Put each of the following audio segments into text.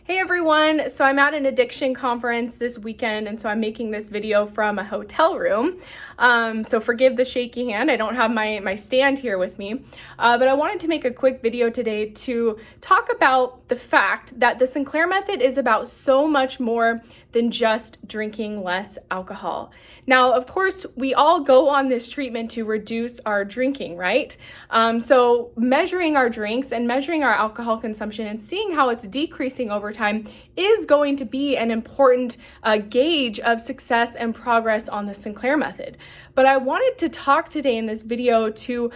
Hey everyone, so I'm at an addiction conference this weekend, and so I'm making this video from a hotel room. So forgive the shaky hand, I don't have my stand here with me, but I wanted to make a quick video today to talk about the fact that the Sinclair Method is about so much more than just drinking less alcohol. Now, of course, we all go on this treatment to reduce our drinking, right? So measuring our drinks and measuring our alcohol consumption and seeing how it's decreasing over time is going to be an important gauge of success and progress on the Sinclair Method. But I wanted to talk today in this video to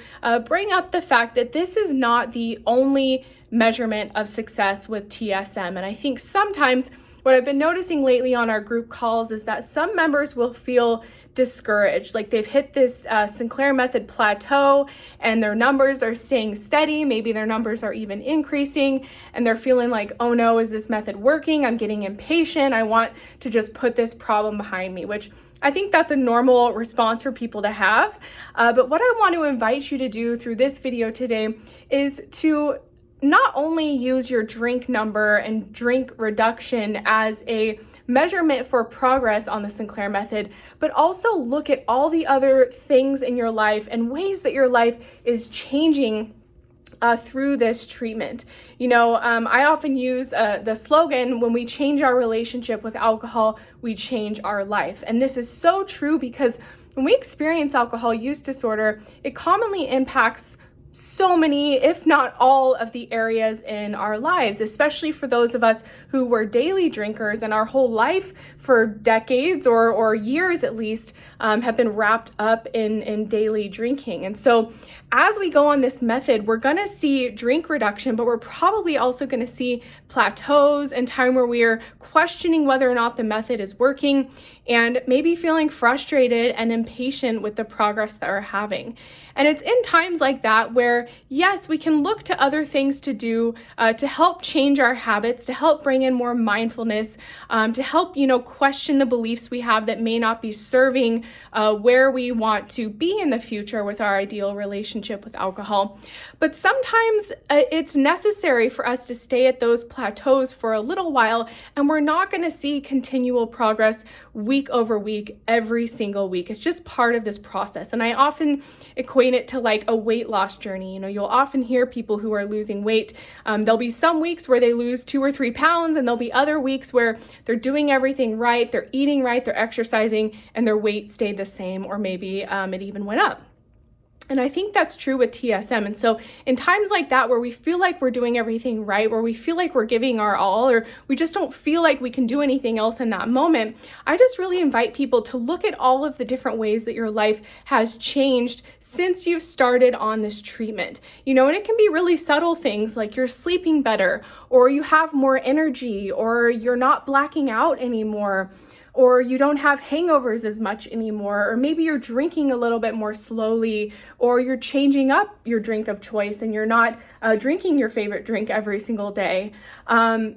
bring up the fact that this is not the only measurement of success with TSM. And I think sometimes what I've been noticing lately on our group calls is that some members will feel discouraged, like they've hit this Sinclair Method plateau and their numbers are staying steady. Maybe their numbers are even increasing and they're feeling like, oh no, is this method working? I'm getting impatient. I want to just put this problem behind me, which I think that's a normal response for people to have. But what I want to invite you to do through this video today is to not only use your drink number and drink reduction as a measurement for progress on the Sinclair Method, but also look at all the other things in your life and ways that your life is changing through this treatment. I often use the slogan, when we change our relationship with alcohol, we change our life. And this is so true because when we experience alcohol use disorder, it commonly impacts so many, if not all, of the areas in our lives, especially for those of us who were daily drinkers and our whole life for decades or years at least have been wrapped up in daily drinking. And so as we go on this method, we're going to see drink reduction, but we're probably also going to see plateaus and time where we're questioning whether or not the method is working and maybe feeling frustrated and impatient with the progress that we're having. And it's in times like that where, yes, we can look to other things to do to help change our habits, to help bring in more mindfulness, to help, question the beliefs we have that may not be serving where we want to be in the future with our ideal relationship with alcohol. But sometimes it's necessary for us to stay at those plateaus for a little while, and we're not going to see continual progress week over week, every single week. It's just part of this process. And I often equate it to like a weight loss journey. You'll often hear people who are losing weight. There'll be some weeks where they lose 2 or 3 pounds, and there'll be other weeks where they're doing everything right, they're eating right, they're exercising, and their weight stayed the same, or maybe it even went up. And I think that's true with TSM. And so in times like that, where we feel like we're doing everything right, where we feel like we're giving our all, or we just don't feel like we can do anything else in that moment, I just really invite people to look at all of the different ways that your life has changed since you've started on this treatment. And it can be really subtle things like you're sleeping better, or you have more energy, or you're not blacking out anymore, or you don't have hangovers as much anymore, or maybe you're drinking a little bit more slowly, or you're changing up your drink of choice and you're not drinking your favorite drink every single day.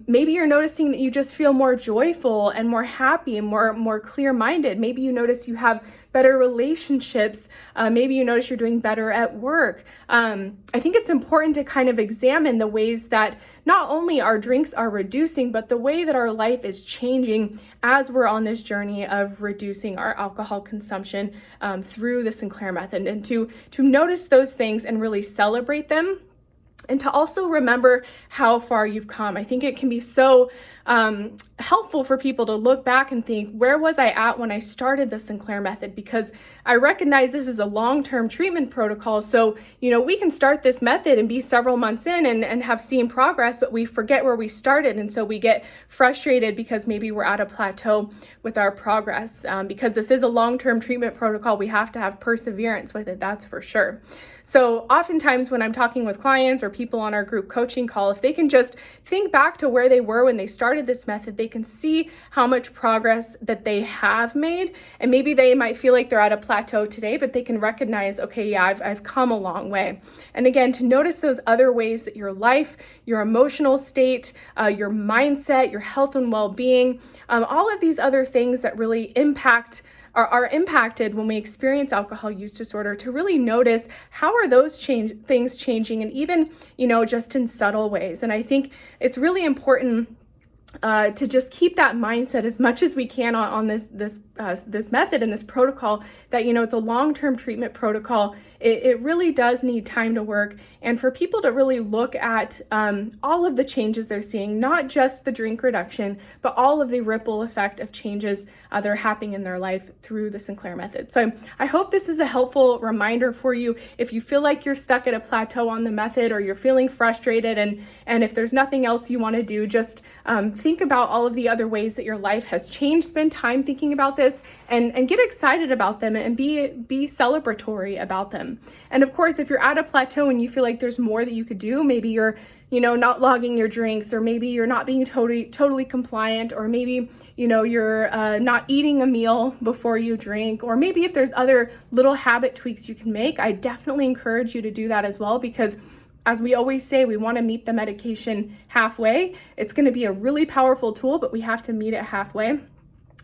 Maybe you're noticing that you just feel more joyful and more happy and more clear-minded. Maybe you notice you have better relationships. Maybe you notice you're doing better at work. I think it's important to kind of examine the ways that not only our drinks are reducing, but the way that our life is changing as we're on this journey of reducing our alcohol consumption through the Sinclair Method, and to notice those things and really celebrate them, and to also remember how far you've come. I think it can be so helpful for people to look back and think, where was I at when I started the Sinclair Method? Because I recognize this is a long-term treatment protocol. So, we can start this method and be several months in and have seen progress, but we forget where we started. And so we get frustrated because maybe we're at a plateau with our progress. Because this is a long-term treatment protocol, we have to have perseverance with it, that's for sure. So oftentimes when I'm talking with clients or people on our group coaching call, if they can just think back to where they were when they started this method, they can see how much progress that they have made. And maybe they might feel like they're at a plateau today, but they can recognize, okay, yeah, I've come a long way. And again, to notice those other ways that your life, your emotional state, your mindset, your health and well-being, all of these other things that really are impacted when we experience alcohol use disorder, to really notice how are those things changing, and even, just in subtle ways. And I think it's really important to just keep that mindset as much as we can on this method and this protocol, that, you know, it's a long-term treatment protocol. It really does need time to work, and for people to really look at all of the changes they're seeing, not just the drink reduction, but all of the ripple effect of changes that are happening in their life through the Sinclair method. So I hope this is a helpful reminder for you. If you feel like you're stuck at a plateau on the method, or you're feeling frustrated, and if there's nothing else you want to do, just think about all of the other ways that your life has changed. Spend time thinking about this, and get excited about them, and be celebratory about them. And of course, if you're at a plateau and you feel like there's more that you could do, maybe you're, you know, not logging your drinks, or maybe you're not being totally compliant, or maybe, you know, you're not eating a meal before you drink, or maybe if there's other little habit tweaks you can make, I definitely encourage you to do that as well, because as we always say, we want to meet the medication halfway. It's going to be a really powerful tool, but we have to meet it halfway.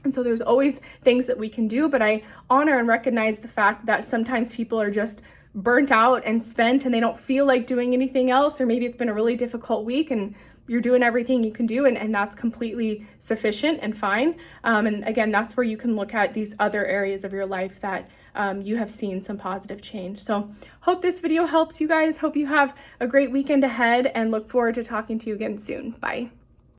And so there's always things that we can do, but I honor and recognize the fact that sometimes people are just burnt out and spent, and they don't feel like doing anything else, or maybe it's been a really difficult week and you're doing everything you can do, and that's completely sufficient and fine. And again, that's where you can look at these other areas of your life that you have seen some positive change. So hope this video helps you guys. Hope you have a great weekend ahead, and look forward to talking to you again soon. Bye.